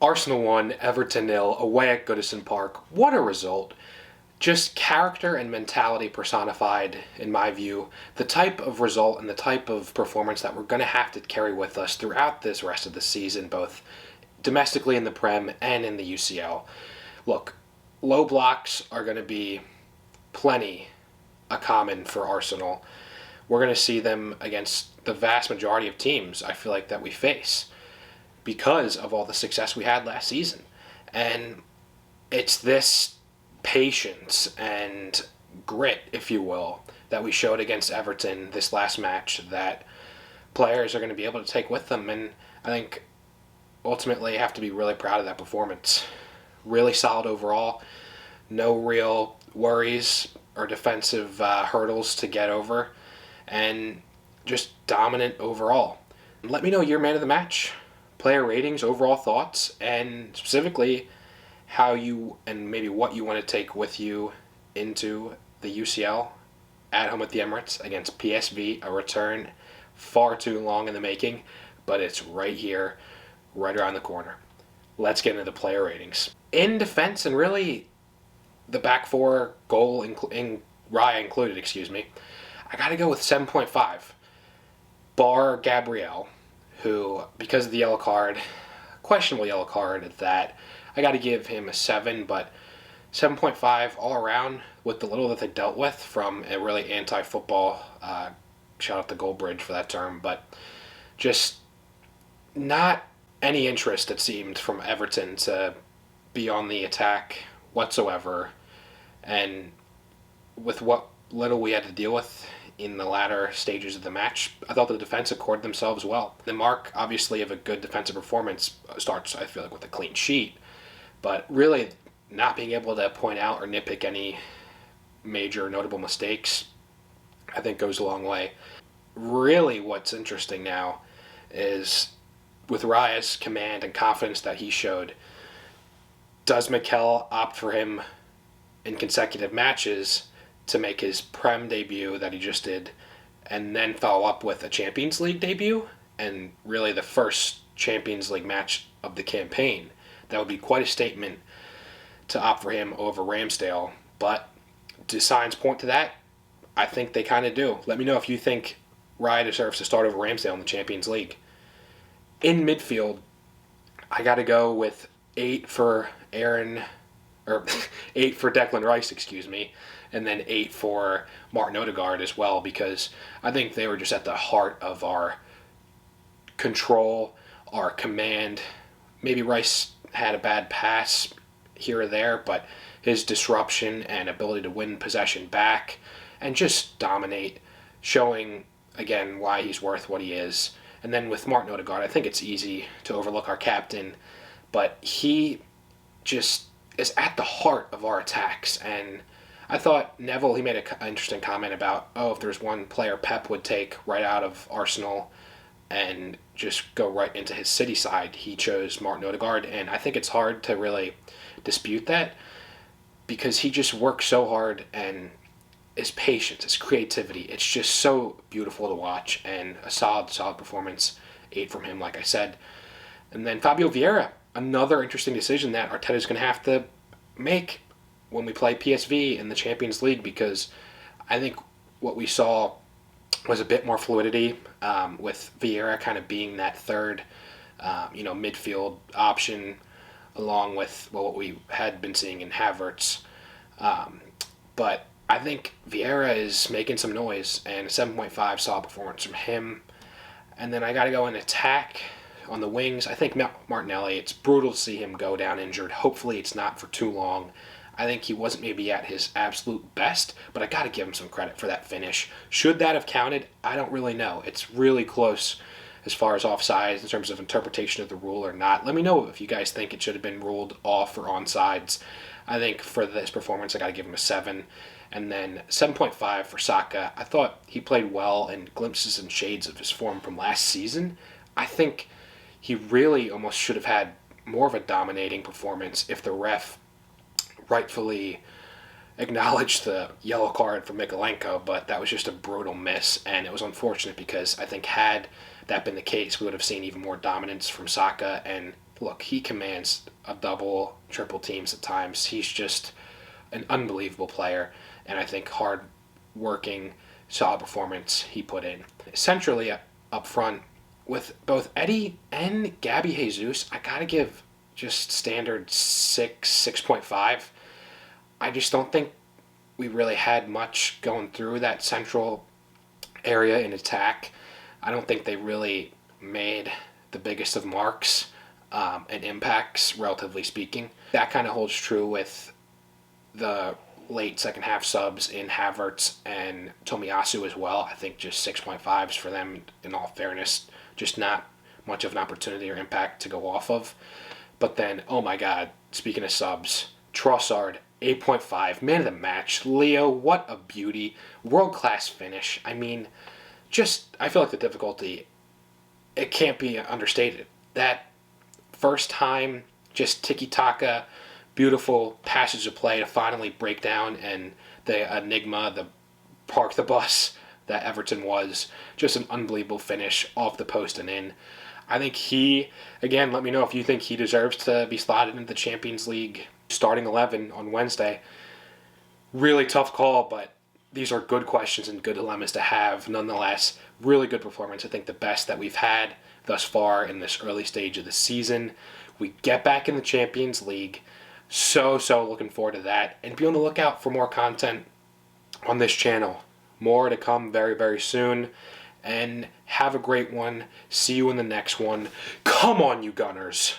Arsenal 1, Everton 0, away at Goodison Park. What a result. Just character and mentality personified, in my view. The type of result and the type of performance that we're going to have to carry with us throughout this rest of the season, both domestically in the Prem and in the UCL. Look, low blocks are going to be plenty a common for Arsenal. We're going to see them against the vast majority of teams, I feel like, that we face because of all the success we had last season. And it's this patience and grit, if you will, that we showed against Everton this last match that players are going to be able to take with them. And I think ultimately have to be really proud of that performance. Really solid overall. No real worries or defensive hurdles to get over. And just dominant overall. Let me know your man of the match, player ratings, overall thoughts, and specifically how you and maybe what you want to take with you into the UCL at home at the Emirates against PSV, a return far too long in the making, but it's right here, right around the corner. Let's get into the player ratings. In defense, and really the back four goal in Raya included, I got to go with 7.5. Bar Gabriel, who, because of the yellow card, questionable yellow card at that, I got to give him a 7, but 7.5 all around with the little that they dealt with from a really anti-football, shout out to Goldbridge for that term, but just not any interest, it seemed, from Everton to be on the attack whatsoever. And with what little we had to deal with in the latter stages of the match, I thought the defense accorded themselves well. The mark, obviously, of a good defensive performance starts, I feel like, with a clean sheet. But really, not being able to point out or nitpick any major notable mistakes, I think goes a long way. Really, what's interesting now is with Raya's command and confidence that he showed, does Mikel opt for him in consecutive matches to make his Prem debut that he just did, and then follow up with a Champions League debut, and really the first Champions League match of the campaign? That would be quite a statement to opt for him over Ramsdale, but do signs point to that? I think they kind of do. Let me know if you think Raya deserves to start over Ramsdale in the Champions League. In midfield, I got to go with 8 for 8 for Declan Rice, and then 8 for Martin Odegaard as well, because I think they were just at the heart of our control, our command. Maybe Rice had a bad pass here or there, but his disruption and ability to win possession back and just dominate, showing, again, why he's worth what he is. And then with Martin Odegaard, I think it's easy to overlook our captain, but he just is at the heart of our attacks. And I thought Neville, he made an interesting comment about, if there's one player Pep would take right out of Arsenal and just go right into his City side, he chose Martin Odegaard. And I think it's hard to really dispute that because he just works so hard, and his patience, his creativity, it's just so beautiful to watch, and a solid performance, 8 from him, like I said. And then Fabio Vieira, another interesting decision that Arteta's going to have to make when we play PSV in the Champions League, because I think what we saw was a bit more fluidity with Vieira kind of being that third, midfield option, along with what we had been seeing in Havertz. But I think Vieira is making some noise, and a 7.5 solid performance from him. And then I got to go in attack on the wings. I think Martinelli, it's brutal to see him go down injured. Hopefully it's not for too long. I think he wasn't maybe at his absolute best, but I got to give him some credit for that finish. Should that have counted? I don't really know. It's really close as far as offsides in terms of interpretation of the rule or not. Let me know if you guys think it should have been ruled off or onside. I think for this performance, I got to give him a 7. And then 7.5 for Saka. I thought he played well in glimpses and shades of his form from last season. I think he really almost should have had more of a dominating performance if the ref rightfully acknowledged the yellow card for Mikalenko, but that was just a brutal miss, and it was unfortunate because I think had that been the case, we would have seen even more dominance from Saka, and look, he commands a double, triple teams at times. He's just an unbelievable player, and I think hard working, solid performance he put in. Centrally up front, with both Eddie and Gabby Jesus, I gotta give just standard 6.5. I just don't think we really had much going through that central area in attack. I don't think they really made the biggest of marks and impacts, relatively speaking. That kind of holds true with the late second half subs in Havertz and Tomiyasu as well. I think just 6.5s for them, in all fairness, just not much of an opportunity or impact to go off of. But then, oh my God, speaking of subs, Trossard, 8.5, man of the match. Leo, what a beauty. World-class finish. I mean, I feel like the difficulty, it can't be understated. That first time, just tiki-taka, beautiful passage of play to finally break down, and the enigma, the park the bus that Everton was, just an unbelievable finish off the post and in. I think again, let me know if you think he deserves to be slotted into the Champions League starting 11 on Wednesday. Really tough call, but these are good questions and good dilemmas to have. Nonetheless, really good performance. I think the best that we've had thus far in this early stage of the season. We get back in the Champions League. So looking forward to that. And be on the lookout for more content on this channel. More to come very, very soon. And have a great one. See you in the next one. Come on, you Gunners.